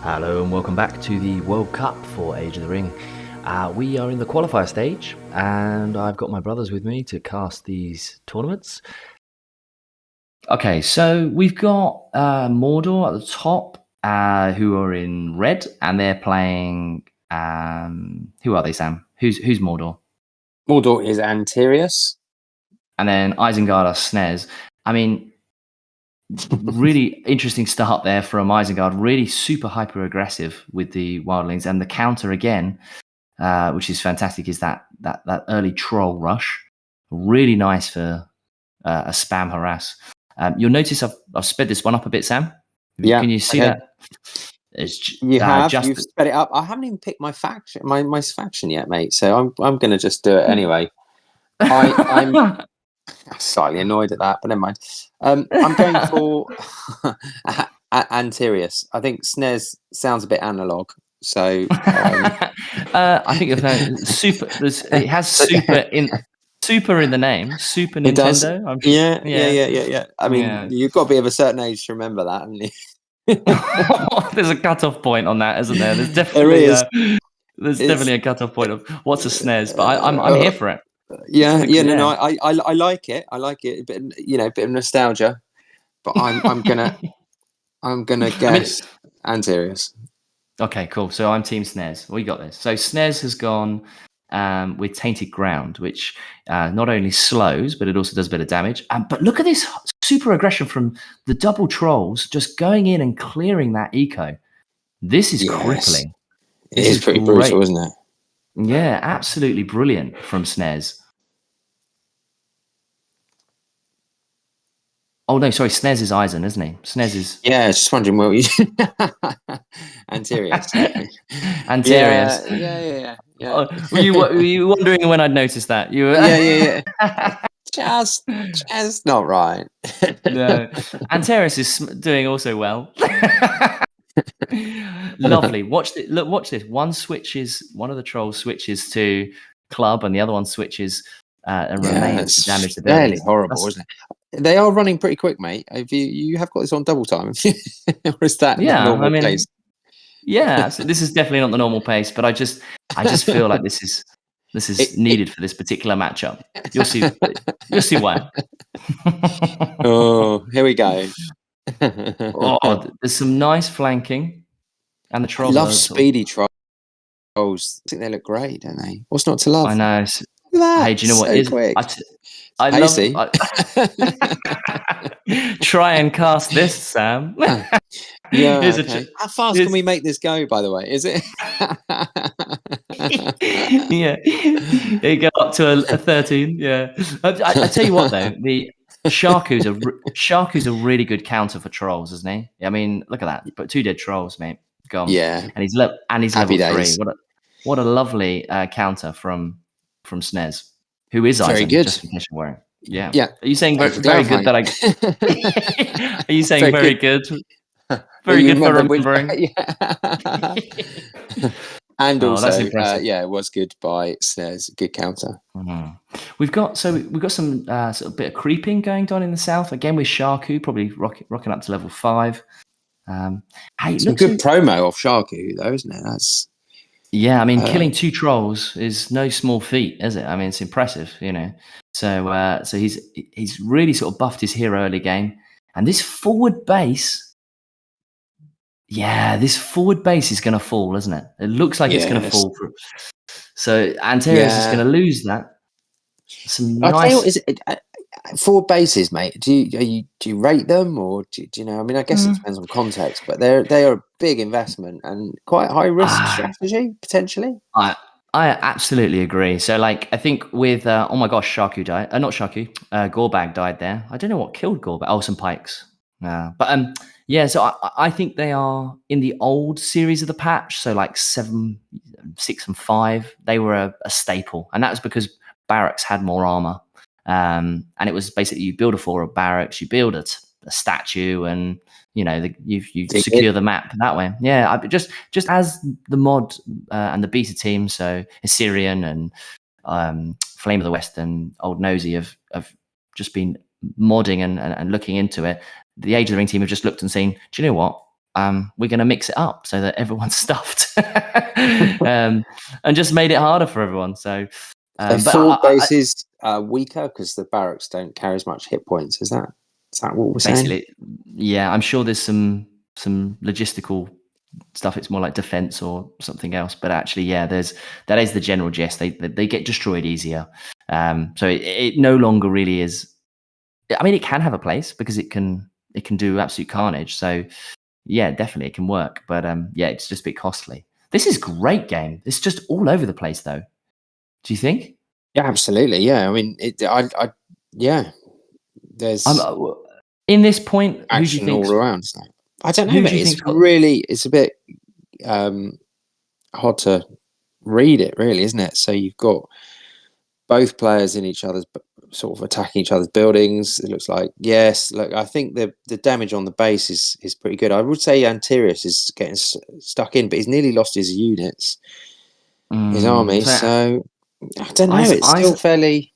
Hello and welcome back to the World Cup for Age of the Ring. We are in the qualifier stage, and I've got my brothers with me to cast these tournaments. Okay, so we've got Mordor at the top, who are in red, and they're playing. Who are they, Sam? Who's Mordor? Mordor is Antirius. And then Isengard are Snares. I mean, really interesting start there from Isengard. Really super hyper aggressive with the wildlings, and the counter again, which is fantastic, is that early troll rush. Really nice for a spam harass. You'll notice I've sped this one up a bit, Sam. Yeah, can you see that? You've sped it up. I haven't even picked my faction, my faction yet, mate. So I'm going to just do it anyway. I'm slightly annoyed at that, but never mind. I'm going for Antirius. I think Snares sounds a bit analog. So I think super. It has super in the name. Super Nintendo. Yeah. I mean, you've got to be of a certain age to remember that, haven't you? There's a cut-off point on that, isn't there? There's definitely definitely a cut-off point of what's a SNES, but I'm here for it. No, I like it. I like it. A bit of nostalgia. But I'm gonna guess Antirius. Okay, cool. So I'm Team SNES. We got this. So SNES has gone with Tainted Ground, which not only slows, but it also does a bit of damage. But look at this super aggression from the double trolls, just going in and clearing that eco. This is crippling. It is pretty brutal, isn't it? Yeah, absolutely brilliant from SNES. Oh no, sorry, SNES is Eisen, isn't he? SNES is. Yeah, just wondering where we. Antirius. Antirius. Yeah. Oh, were you wondering when I'd noticed that? You were. Yeah. just not right. No, Antirius is doing also well. Lovely. Watch this. One of the trolls switches to club, and the other one switches and remains to damage the building. Fairly horrible, isn't it? They are running pretty quick, mate. You have got this on double time, or is that the normal pace? Yeah, this is definitely not the normal pace, but I just feel like this is needed for this particular matchup. You'll see why. Oh, here we go. There's some nice flanking, and the trolls. I love speedy trolls. I think they look great, don't they? What's not to love? I know. Hey, do you know what is? I love. Try and cast this, Sam. Okay. How fast can we make this go? By the way, is it? Yeah, it got up to a 13. Yeah, I tell you what though, the Sharku's a really good counter for trolls, isn't he? I mean, look at that. But 2 dead trolls, mate. Gone. Yeah, and he's level 3. What a lovely counter from SNES, who is very Eisen, good. just in case you're wearing. Yeah. Are you saying very good that I? Are you saying very good? Very good for remembering. And also, it was good by SNES. Good counter. Mm-hmm. We've got some sort of bit of creeping going on in the south again with Sharku, probably rocking up to level 5. Hey, some good promo off Sharku though, isn't it? That's. Yeah, I mean, killing 2 trolls is no small feat, is it? I mean, it's impressive, you know. So he's really sort of buffed his hero early game, and this forward base, is going to fall, isn't it? It looks like it's going to fall. So Antirius is going to lose that. Forward bases, mate. Do you rate them, or do you know? I mean, I guess it depends on context, but they are a big investment and quite high risk strategy potentially. I absolutely agree. So, like, I think with oh my gosh, Sharku died. Not Sharku. Gorbag died there. I don't know what killed Gorbag. Oh, some pikes. But so I think they are in the old series of the patch. So like 7, 6, and 5, they were a staple, and that was because barracks had more armor. And it was basically you build a 4 of barracks, you build a statue, and you know you secure the map that way. Yeah, just as the mod and the beta team, so Assyrian and Flame of the West and Old Nosy have just been modding and looking into it. The Age of the Ring team have just looked and seen, do you know what? we're going to mix it up so that everyone's stuffed, and just made it harder for everyone. So, but forward bases are weaker because the barracks don't carry as much hit points. Is that what we're basically, saying? yeah, I'm sure there's some logistical stuff. It's more like defense or something else, but actually, yeah, that is the general gist. They get destroyed easier. So it no longer really is. I mean, it can have a place because it can do absolute carnage. So yeah, definitely it can work, but yeah, it's just a bit costly. This is a great game. It's just all over the place, though. Do you think? Yeah, absolutely. Yeah, I mean, yeah. There's in this point, who do you action think? all around. I don't know, Who mate. do you It's think? really, it's a bit hard to read it, really, isn't it? So you've got both players in each other's sort of attacking each other's buildings. It looks like, yes. Look, I think the damage on the base is pretty good. I would say Antirius is getting stuck in, but he's nearly lost his units, his army. So I don't know. It's still fairly.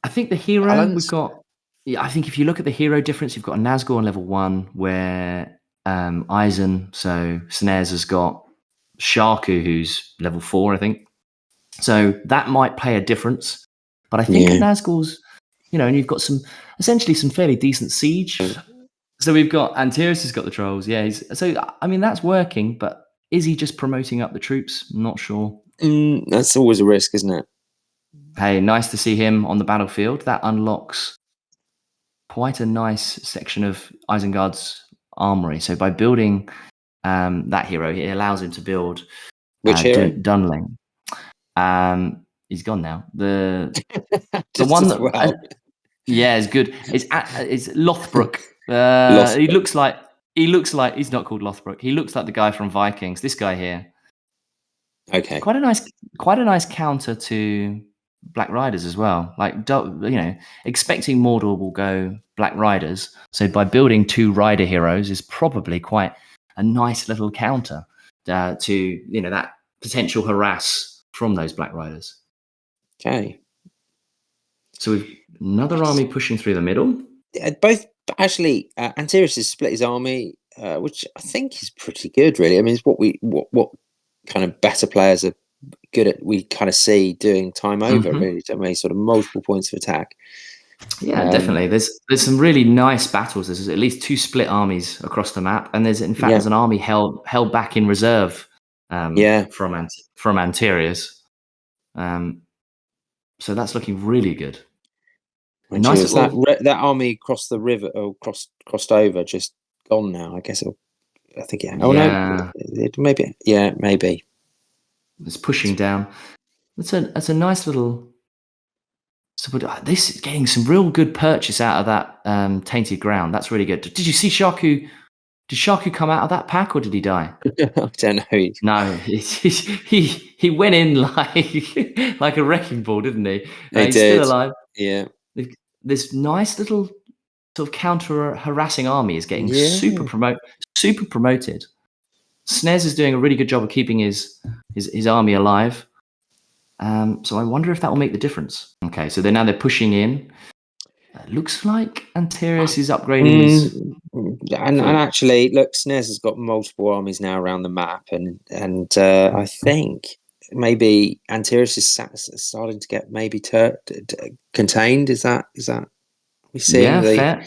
I think the hero balanced. we've got. Yeah, I think if you look at the hero difference, you've got a Nazgul on level 1, where Eisen, so Snares, has got Sharku, who's level 4, I think. So that might play a difference. But I think Nazgul's, and you've got essentially some fairly decent siege. So we've got Antirius has got the trolls. Yeah, so I mean that's working, but is he just promoting up the troops? I'm not sure. That's always a risk, isn't it? Hey, nice to see him on the battlefield. That unlocks quite a nice section of Isengard's armory. So by building that hero, it allows him to build which hero? Dunling. He's gone now. The one that yeah, is good. It's Lothbrok. He looks like he's not called Lothbrok. He looks like the guy from Vikings. This guy here. Okay. Quite a nice counter to Black Riders as well. Like, expecting Mordor will go Black Riders. So by building 2 rider heroes is probably quite a nice little counter to that potential harass from those Black Riders. Okay. So we've another army pushing through the middle. Both actually, Antirius has split his army, which I think is pretty good, really. I mean, it's what kind of better players are good at. We kind of see doing time over, really, don't we? Sort of multiple points of attack. Yeah, definitely. There's some really nice battles. There's at least 2 split armies across the map, and there's an army held back in reserve. From Antirius. So that's looking really good. Nice that army across the river or crossed over, just gone now. I guess I think no, maybe maybe it's pushing down. That's a nice little. So this is getting some real good purchase out of that tainted ground. That's really good. Did you see Sharku? Did Sharku come out of that pack, or did he die? I don't know. No, he went in like a wrecking ball, didn't he? He's still alive. Yeah. This nice little sort of counter harassing army is getting super promoted. Snares is doing a really good job of keeping his army alive. So I wonder if that will make the difference. Okay, so they're pushing in. Looks like Antirius is upgrading his. And actually, look, Snares has got multiple armies now around the map, and I think maybe Antirius is starting to get maybe contained. Is that we seeing fair.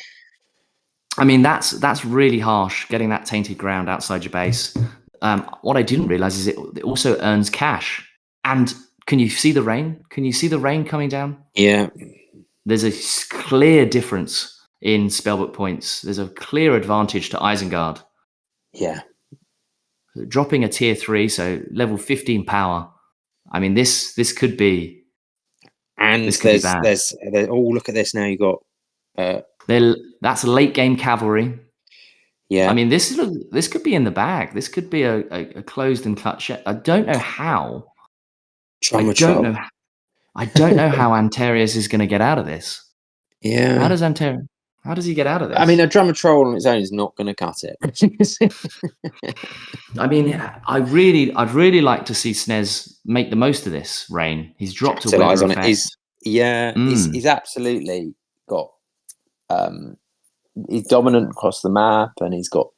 I mean, that's really harsh, getting that tainted ground outside your base. What I didn't realize is it also earns cash. And can you see the rain? Can you see the rain coming down? Yeah. There's a clear difference in spellbook points. There's a clear advantage to Isengard. Yeah. Dropping a tier 3, so level 15 power. I mean, this could be. And this could be bad. Look at this now. You got. That's late game cavalry. Yeah. I mean, this could be in the bag. This could be a closed and clutch. I don't know how. I don't know how Antirius is going to get out of this. Yeah. How does he get out of this? I mean, a drummer troll on its own is not going to cut it. I mean, I'd really like to see Snez make the most of this rain. He's dropped a weather effect. He's absolutely got. He's dominant across the map, and he's got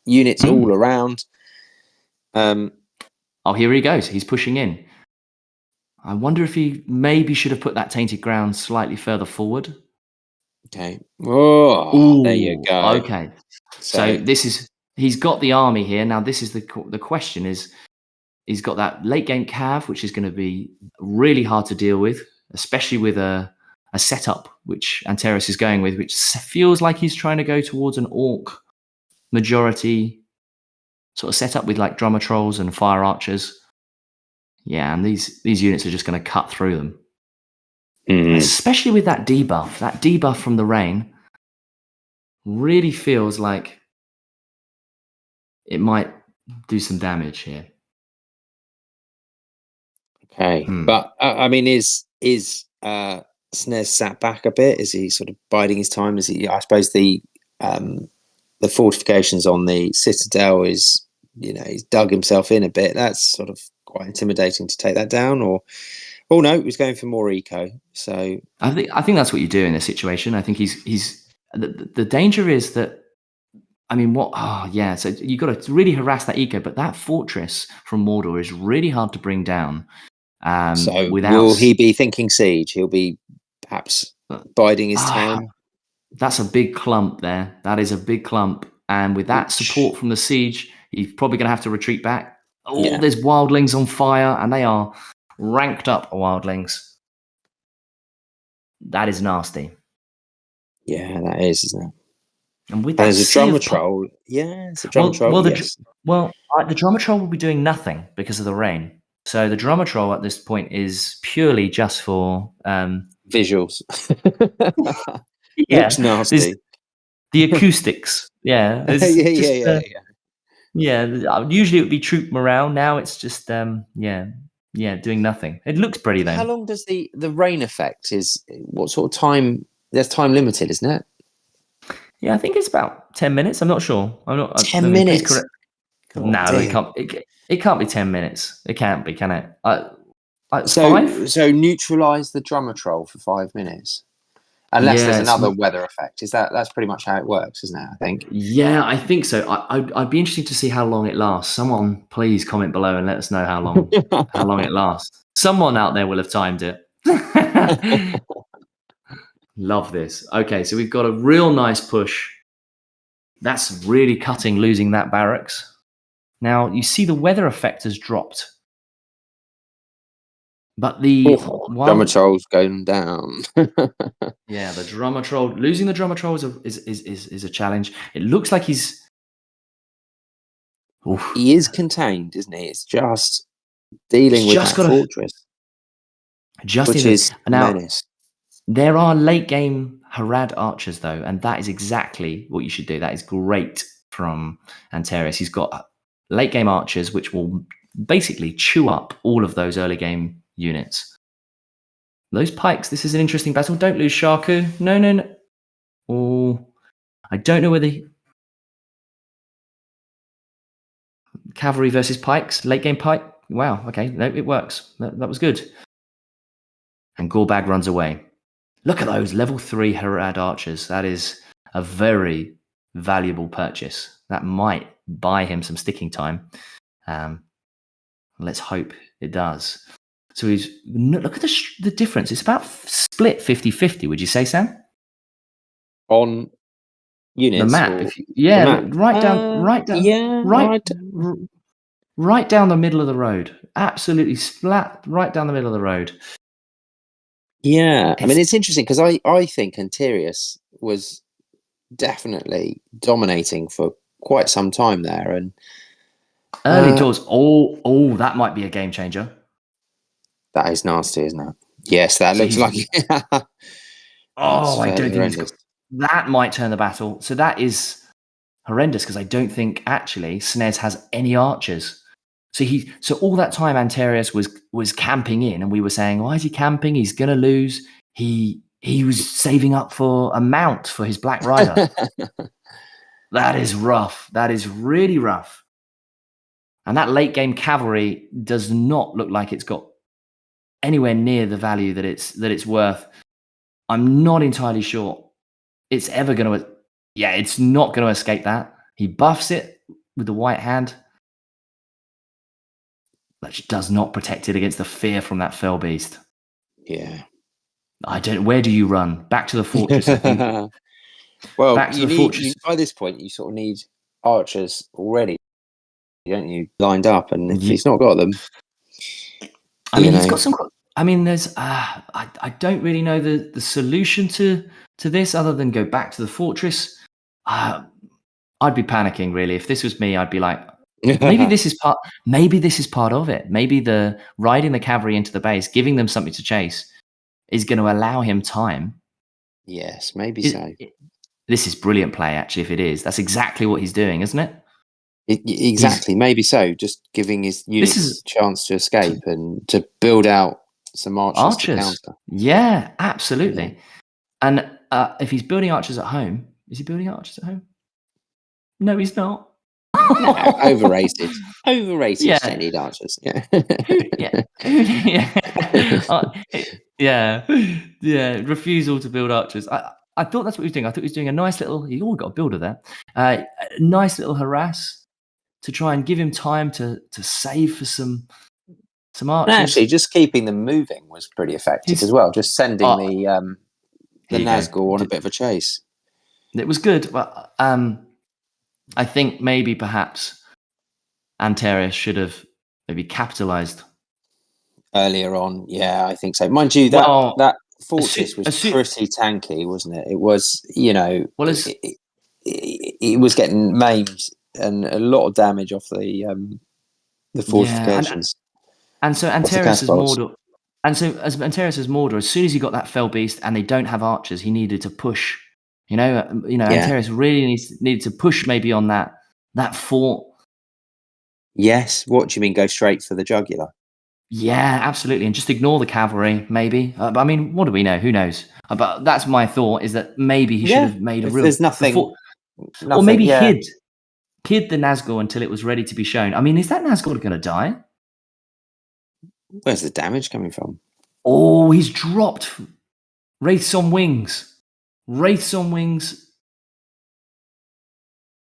units all around. Oh, here he goes. He's pushing in. I wonder if he maybe should have put that tainted ground slightly further forward. Okay. Oh, there you go. Okay. So he's got the army here. Now this is the question is, he's got that late game cav, which is going to be really hard to deal with, especially with a setup which Antares is going with, which feels like he's trying to go towards an orc majority sort of setup with like drummer trolls and fire archers. Yeah, and these units are just going to cut through them. Especially with that debuff. That debuff from the rain really feels like it might do some damage here. Okay, but I mean, is Snez sat back a bit? Is he sort of biding his time? Is he? I suppose the fortifications on the citadel is, he's dug himself in a bit. That's sort of quite intimidating to take that down. Or, oh no, he's going for more eco. So I think that's what you do in this situation. I think he's the danger is that. I mean, what? Oh, yeah. So you got to really harass that eco, but that fortress from Mordor is really hard to bring down. So will he be thinking siege? He'll be perhaps biding his time. That's a big clump there. That is a big clump, and with that support from the siege, he's probably going to have to retreat back. Oh, there's wildlings on fire, and they are ranked up wildlings. That is nasty. Yeah, that is, isn't it? And with that, there's a drummer troll. Yeah, it's a drummer troll. Yes. The drummer troll will be doing nothing because of the rain. So the drummer troll at this point is purely just for visuals. Yeah, looks nasty. The acoustics. Yeah. Yeah. Usually it would be troop morale. Now it's just doing nothing. It looks pretty though. How long does the rain effect what sort of time? There's time limited, isn't it? Yeah, I think it's about 10 minutes. I'm not sure. 10 minutes. Correct. No, it can't be 10 minutes. It can't be, can it? So neutralize the drummer troll for 5 minutes. Unless there's another weather effect. That's pretty much how it works, isn't it? I think. Yeah, I think so. I'd be interested to see how long it lasts. Someone please comment below and let us know how long it lasts. Someone out there will have timed it. Love this. Okay, so we've got a real nice push. That's really cutting, losing that barracks. Now you see the weather effect has dropped. But the drummer troll's going down. Yeah, the drummer troll. Losing the drummer troll is a challenge. It looks like he's. Oof. He is contained, isn't he? It's just dealing with that fortress. Which is menace. There are late game Harad archers though, and that is exactly what you should do. That is great from Antares. He's got late game archers which will basically chew up all of those early game units. Those pikes, this is an interesting battle. Don't lose Shaku. No. Oh, I don't know whether cavalry versus pikes, late game pike. Wow, okay, no, it works. That was good. And Gorbag runs away. Look at those level 3 Harad archers. That is a very valuable purchase. That might buy him some sticking time. Let's hope it does. So look at the difference. It's about split 50-50, would you say, Sam? On units? The map. Right down the middle of the road. Absolutely splat right down the middle of the road. Yeah, I mean, it's interesting because I think Antirius was definitely dominating for quite some time there. And early doors, that might be a game changer. That is nasty, isn't it? Yes, that looks like. I don't think that might turn the battle. So that is horrendous because I don't think actually Snez has any archers. So all that time Antares was camping in, and we were saying, why is he camping? He's gonna lose. He was saving up for a mount for his Black Rider. That is rough. That is really rough. And that late game cavalry does not look like it's got anywhere near the value that it's worth. I'm not entirely sure it's ever going to. Yeah, it's not going to escape that. He buffs it with the white hand. That does not protect it against the fear from that fell beast. Yeah. I don't. Where do you run? Back to the fortress, I think. Well, Back to the fortress. by this point, you sort of need archers already, don't you? Lined up, and if Yeah. he's not got them, I mean, he's got some. I mean, there's. I don't really know the solution to this other than go back to the fortress. I'd be panicking really if this was me. I'd be like, maybe this is part. Maybe this is part of it. Maybe the riding the cavalry into the base, giving them something to chase, is going to allow him time. Yes, maybe so. This is brilliant play, actually. If it is, that's exactly what he's doing, isn't it? Exactly, maybe so. Just giving his units a chance to escape and to build out some archers to counter. Yeah, absolutely. And if he's building archers at home, is he building archers at home? No, he's not. No, overrated. Overrated. Don't need archers. Yeah. Yeah. Refusal to build archers. I thought that's what he was doing. I thought he was doing a nice little. He got a builder there. A nice little harass to try and give him time to save for some archers. Actually, just keeping them moving was pretty effective as well. Just sending the Nazgul on a bit of a chase. It was good. Well, I think maybe perhaps Antares should have maybe capitalized earlier on. Yeah, I think so. Mind you, that fortress was pretty tanky, wasn't it? It was, it was getting maimed and a lot of damage off the fortifications. And so Antares is Mordor. And so as Antares is Mordor, as soon as he got that fell beast and they don't have archers, he needed to push. Antares really needed to push maybe on that fort. Yes. What do you mean? Go straight for the jugular? Yeah, absolutely, and just ignore the cavalry, maybe. But I mean, what do we know? Who knows? But that's my thought: is that maybe he should have made a real. There's nothing, or maybe hid the Nazgul until it was ready to be shown. I mean, is that Nazgul going to die? Where's the damage coming from? Oh, he's dropped Wraiths on Wings. Wraiths on Wings.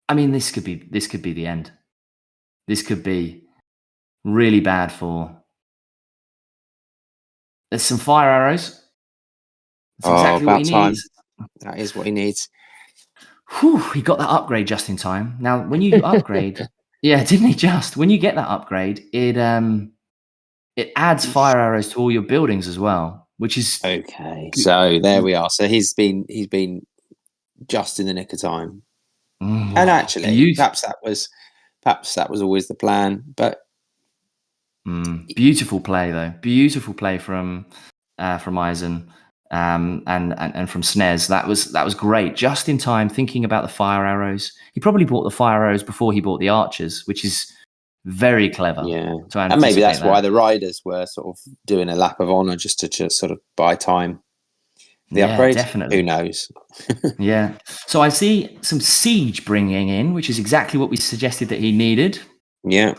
I mean, this could be the end. This could be really bad for. There's some fire arrows. That's exactly what he needs. That is what he needs. Whew, he got that upgrade just in time. Now, when you upgrade, didn't he just? When you get that upgrade, it adds fire arrows to all your buildings as well, which is okay. So there we are. So he's been just in the nick of time. And actually, perhaps that was always the plan. But beautiful play though. Beautiful play from Eisen. And from Snez, that was great. Just in time, thinking about the fire arrows. He probably bought the fire arrows before he bought the archers, which is very clever. Yeah, and maybe that's why the riders were sort of doing a lap of honor just to sort of buy time. The upgrade, definitely. Who knows? Yeah. So I see some siege bringing in, which is exactly what we suggested that he needed. Yeah,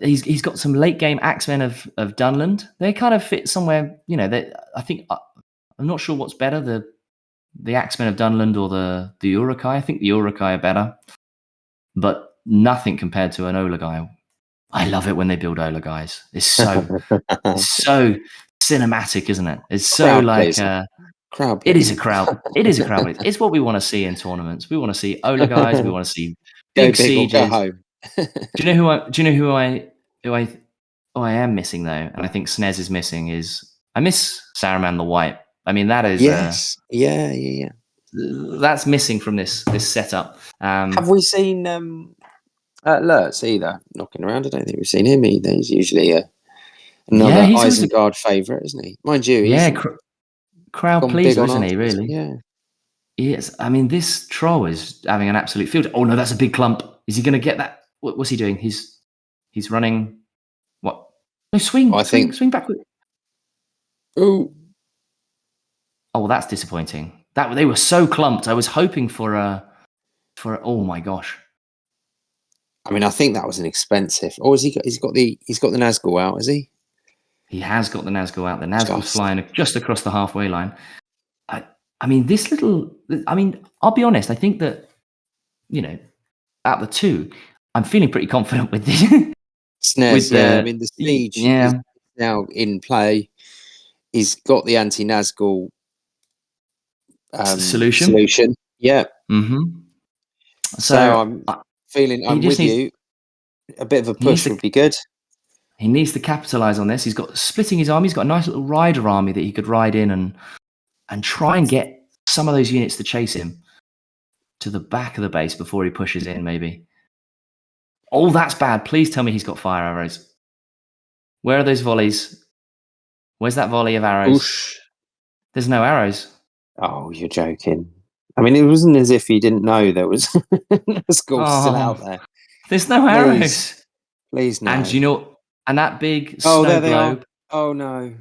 he's got some late game axemen of Dunland. They kind of fit somewhere. I think. I'm not sure what's better, the Axemen of Dunland or the Uruk-hai. I think the Uruk-hai are better, but nothing compared to an Olagai. I love it when they build Olagais. It's so cinematic, isn't it? It's so crowd. It is a crowd. It is a crowd. It's what we want to see in tournaments. We want to see Olagais. We want to see big sieges. Go home. Do you know who I am missing though? And I think Snez is missing is I miss Saruman the White. I mean, that is yeah. That's missing from this setup. Have we seen Lurtz either knocking around? I don't think we've seen him either. He's usually another Isengard favourite, isn't he? Mind you, crowd pleaser, isn't he? Really? Yeah. Yes. I mean, this troll is having an absolute field. Oh no, that's a big clump. Is he going to get that? What's he doing? He's running. What? No, swing. Swing backward. Oh. Oh, well, that's disappointing. That they were so clumped. I was hoping for oh my gosh. I mean, I think that was an expensive. Or has he got? He's got the Nazgul out, has he? He has got the Nazgul out. The Nazgul's flying just across the halfway line. I mean, this little. I mean, I'll be honest. I think that out of the two, I'm feeling pretty confident with the SNES, yeah. I mean, the siege is yeah. now in play. He's got the anti-Nazgul Solution. solution. Yeah. Mm-hmm. So So he I'm just with needs you. A bit of a he needs push to would be good. he needs to capitalize on this. He's got splitting his army. He's got a nice little rider army that he could ride in and try and get some of those units to chase him to the back of the base before he pushes in, maybe. Oh, that's bad. Please tell me he's got fire arrows. Where are those volleys? Where's that volley of arrows? Oosh. There's no arrows. Oh, you're joking. I mean, it wasn't as if he didn't know there was Nazgul still out there. There's no arrows. Please no. And you know, and that big Oh, snow there they globe. are. Oh, no.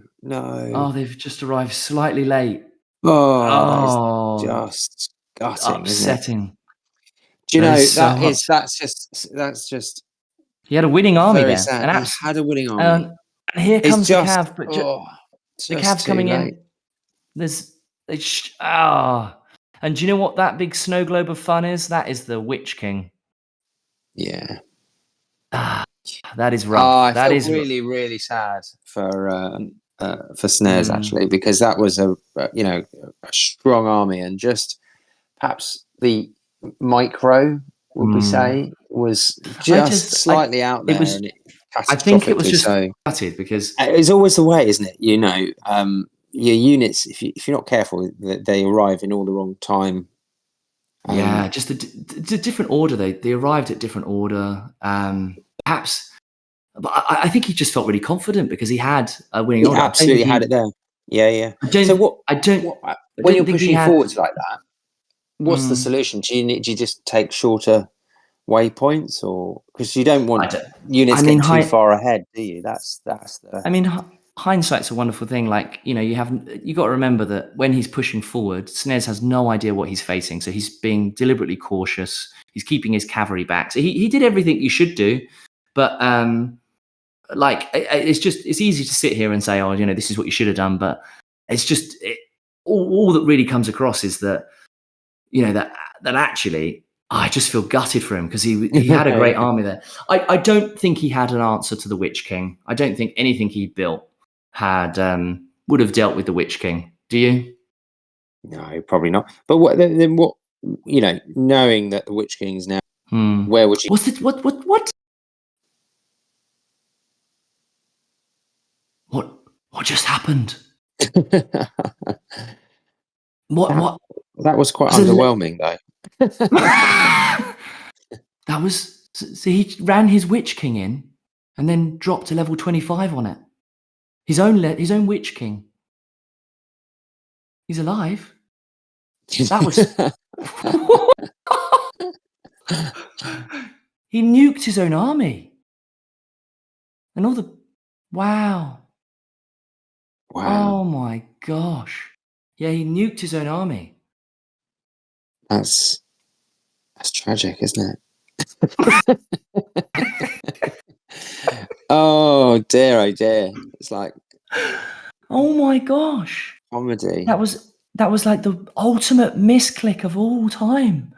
Oh, they've just arrived slightly late. Oh, that is just gutting, upsetting. isn't it? Do you know, that's just he had a winning army very there. sad. And He had a winning army. and here comes the just, cav, but the just cav's coming late. in. And do you know what that big snow globe of fun is? That is the Witch King. Yeah. That is rough. I felt really, really sad for SNES actually, because that was a strong army, and just perhaps the micro, would we say, was just slightly out there. I think it was just gutted because it's always the way, isn't it? You know, your units, if you're not careful, they arrive in all the wrong time. Yeah, just a different order. They arrived at different order. Perhaps, but I think he just felt really confident because he had a winning order. Absolutely had it there. Yeah. When you're pushing forwards like that, what's the solution? Do you just take shorter waypoints, or because you don't want units getting too far ahead, do you? That's the. I mean, hindsight's a wonderful thing. Like, you got to remember that when he's pushing forward, SNES has no idea what he's facing, so he's being deliberately cautious. He's keeping his cavalry back. So he did everything you should do, but it's easy to sit here and say, oh, this is what you should have done, but it's just all that really comes across is that that actually I just feel gutted for him because he had a great army there. I don't think he had an answer to the Witch King. I don't think anything he built would have dealt with the Witch King. Do you? No, probably not. But what knowing that the Witch King is now, where would you? What's it? What? What just happened? What? That was quite underwhelming, though. That was, so he ran his Witch King in and then dropped to level 25 on it. His own Witch King. He's alive. That was he nuked his own army. And all the wow. Oh my gosh. Yeah, he nuked his own army. That's tragic, isn't it? Oh dear, it's like, oh my gosh, comedy. That was like the ultimate misclick of all time.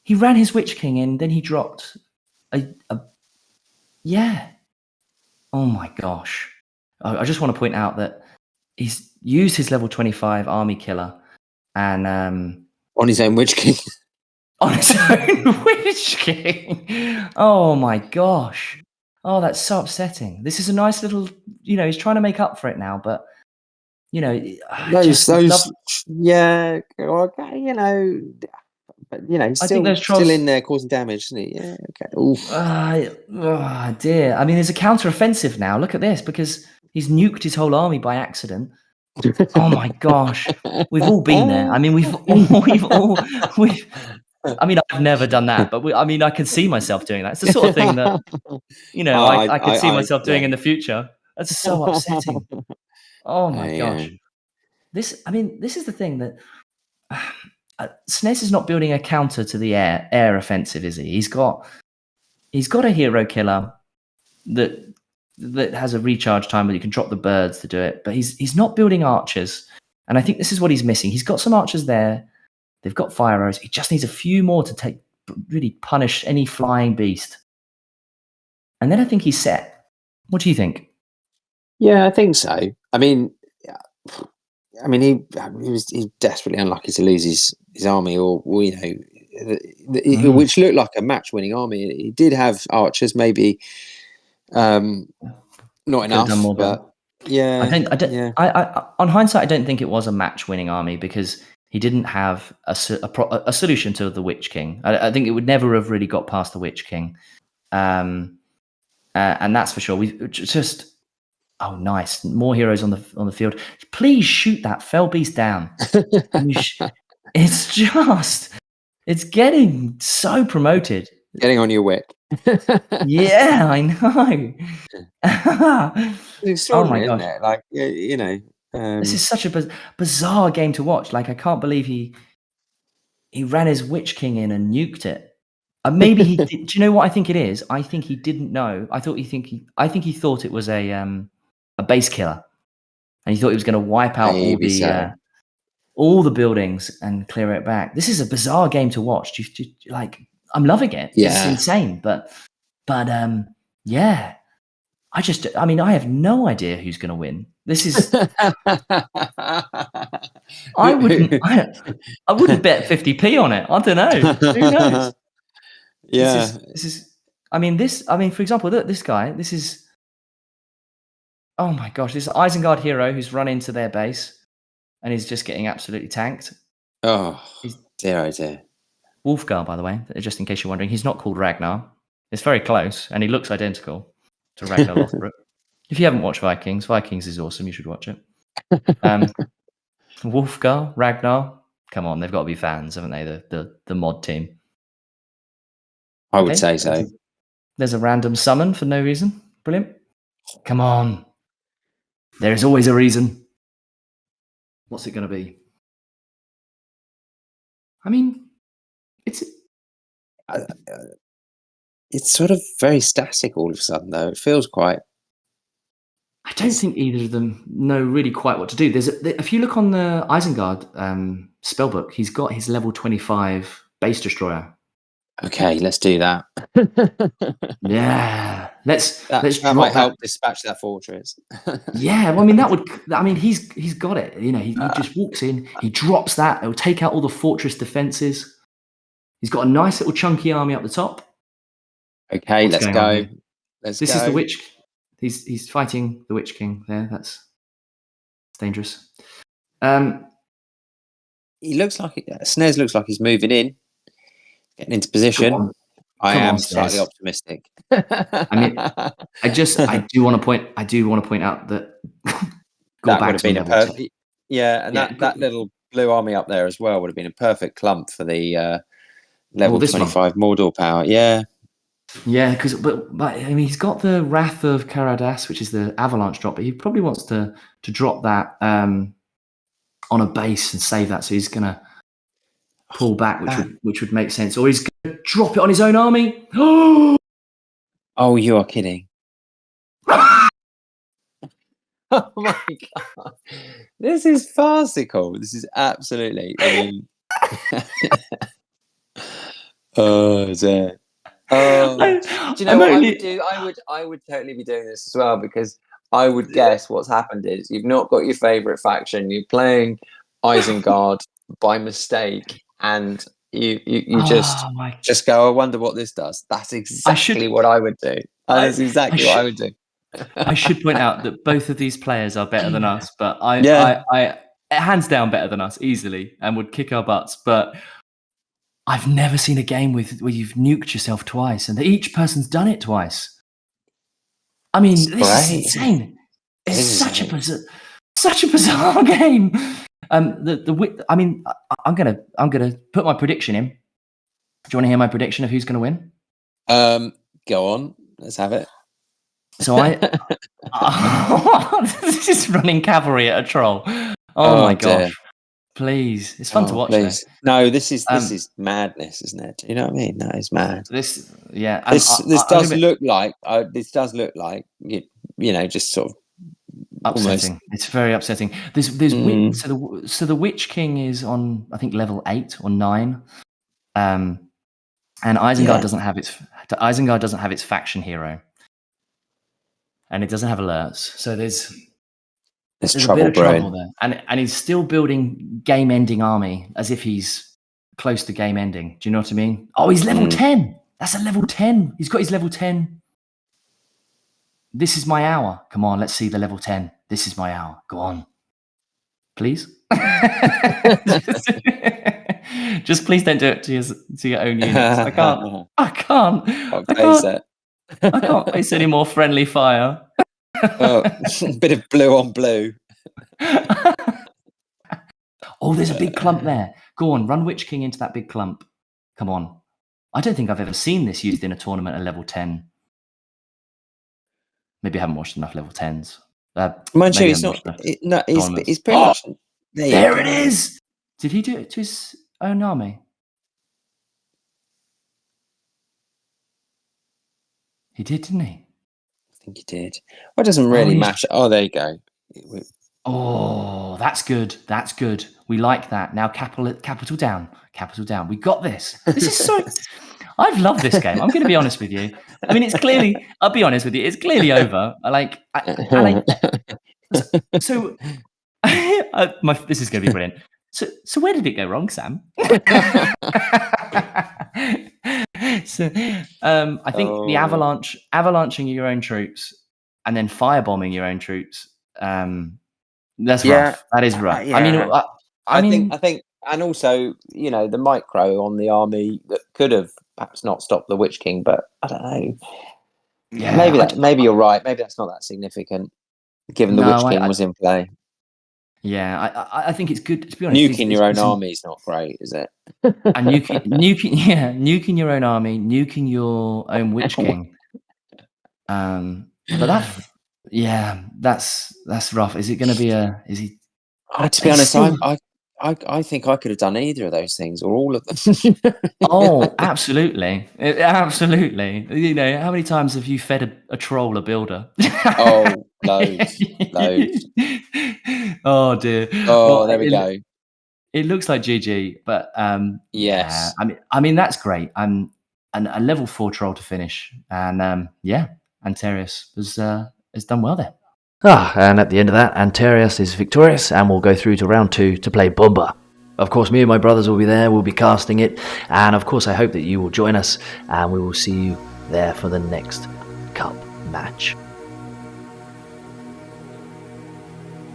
He ran his Witch King in, then he dropped yeah. Oh my gosh. I just want to point out that he's used his level 25 army killer and on his own Witch King. On his own Witch King. Oh my gosh. Oh, that's so upsetting. This is a nice little, he's trying to make up for it now, but those yeah, but he's still in there causing damage, isn't he? Yeah, okay. Oof. Oh dear. I mean, there's a counter-offensive now. Look at this, because he's nuked his whole army by accident. Oh my gosh. We've all been there. I mean, I mean, I've never done that, but I can see myself doing that. It's the sort of thing that, I could see myself doing in the future. That's so upsetting. Oh my gosh. This is the thing that SNES is not building a counter to the air offensive, is he? He's got a hero killer that has a recharge time where you can drop the birds to do it, but he's not building archers, and I think this is what he's missing. He's got some archers there. They've got fire arrows. He just needs a few more to really punish any flying beast. And then I think he's set. What do you think? Yeah, I think so. I mean, he was desperately unlucky to lose his army, or which looked like a match-winning army. He did have archers, maybe not Could have done enough, more, but yeah, on hindsight, I don't think it was a match-winning army because he didn't have a solution to the Witch King. I think it would never have really got past the Witch King, and that's for sure. We just nice, more heroes on the field. Please shoot that fell beast down. It's getting so promoted. Getting on your wick. Yeah, I know. It's extraordinary, isn't it? Like, this is such a bizarre game to watch. Like, I can't believe he ran his Witch King in and nuked it. Maybe he did. Do you know what I think it is? I think he didn't know. I think he thought it was a base killer, and he thought he was going to wipe out all the buildings and clear it back. This is a bizarre game to watch. I'm loving it. Yeah. It's insane, but yeah. I have no idea who's going to win. This is. I wouldn't bet 50p on it. I don't know. Who knows? Yeah. This is. For example, this guy. This is. Oh my gosh! This Isengard hero who's run into their base, and he's just getting absolutely tanked. Oh dear! Wolfgar, by the way, just in case you're wondering, he's not called Ragnar. It's very close, and he looks identical to Ragnar Lothbrok. If you haven't watched Vikings is awesome. You should watch it. Wolfgar, Ragnar, come on, they've got to be fans, haven't they? The mod team. I would say so. There's a random summon for no reason. Brilliant. Come on. There is always a reason. What's it going to be? It's sort of very static all of a sudden, though. It feels quite. I don't think either of them know really quite what to do. If you look on the Isengard spellbook, he's got his level 25 base destroyer. Okay, let's do that. Yeah, let's that might help dispatch that fortress. Yeah, he's got it. He just walks in, he drops that. It'll take out all the fortress defenses. He's got a nice little chunky army up the top. Okay, let's go. This is the Witch. He's fighting the Witch King there. That's dangerous. He looks like Snares looks like he's moving in, getting into position. I am slightly optimistic. I do want to point out that that would have been a perfect. Yeah, and that little blue army up there as well would have been a perfect clump for the level 25 Mordor power. Yeah. Yeah, but he's got the Wrath of Karadas, which is the avalanche drop, but he probably wants to drop that on a base and save that. So he's gonna pull back, which would make sense, or he's gonna drop it on his own army. Oh, you are kidding! Oh my god, this is farcical. This is absolutely. Oh dear. Do you know what I would totally be doing this as well, because I would guess what's happened is you've not got your favourite faction. You're playing Isengard by mistake, and you just go, I wonder what this does. That's exactly what I would do. That's exactly what I would do. I should point out that both of these players are better than us, but I hands down better than us easily, and would kick our butts. But I've never seen a game where you've nuked yourself twice, and each person's done it twice. This is insane. It's such a bizarre game. I'm gonna put my prediction in. Do you want to hear my prediction of who's going to win? Go on. Let's have it. So this is running cavalry at a troll. Oh my gosh. Please, it's fun to watch. Please. No, this is madness, isn't it? You know what I mean? That is mad. This does look like just sort of upsetting. Almost. It's very upsetting. There's so the Witch King is on, I think, level 8 or 9. And Isengard Yeah. doesn't have its faction hero, and it doesn't have alerts. So there's a trouble bit of trouble brewing. there, and he's still building game-ending army as if he's close to game ending. Do you know what I mean? Oh, he's level 10. That's a level 10. He's got his level 10. This is my hour. Come on, let's see the level 10. This is my hour. Go on, please. Just please don't do it to your own units. I can't face any more friendly fire. Oh, bit of blue on blue. Oh, there's a big clump there. Go on, run Witch King into that big clump. Come on. I don't think I've ever seen this used in a tournament at level 10. Maybe I haven't watched enough level 10s. Mind you, it's not. It's pretty much. There it is. Did he do it to his own army? He did, didn't he? I think he did. Well, it doesn't really matter. Oh, there you go. Oh, that's good. That's good. We like that. Now, capital down. Capital down. We got this. This is so... I've loved this game. I'm going to be honest with you. I mean, I'll be honest with you. It's clearly over. This is going to be brilliant. So where did it go wrong, Sam? I think the avalanching your own troops and then firebombing your own troops. That's rough. That is rough. Yeah. I think, and also, the micro on the army that could have perhaps not stopped the Witch King, but I don't know. Yeah, maybe you're right. Maybe that's not that significant, given the Witch King was in play. Yeah, I think it's good, to be honest. Nuking your own army is not great, is it? And nuking your own army, nuking your own Witch King. But that's rough. Is it going to be is he? To be honest, I think I could have done either of those things or all of them. Oh, absolutely. Absolutely. How many times have you fed a troll a builder? Oh, loads. Oh, dear. Oh, there we go. It looks like GG, but yes. Yeah, I mean that's great. And a level 4 troll to finish. And Antarius has done well there. And at the end of that, Antarius is victorious and will go through to round 2 to play Bomba. Of course, me and my brothers will be there, we'll be casting it, and of course I hope that you will join us, and we will see you there for the next Cup match.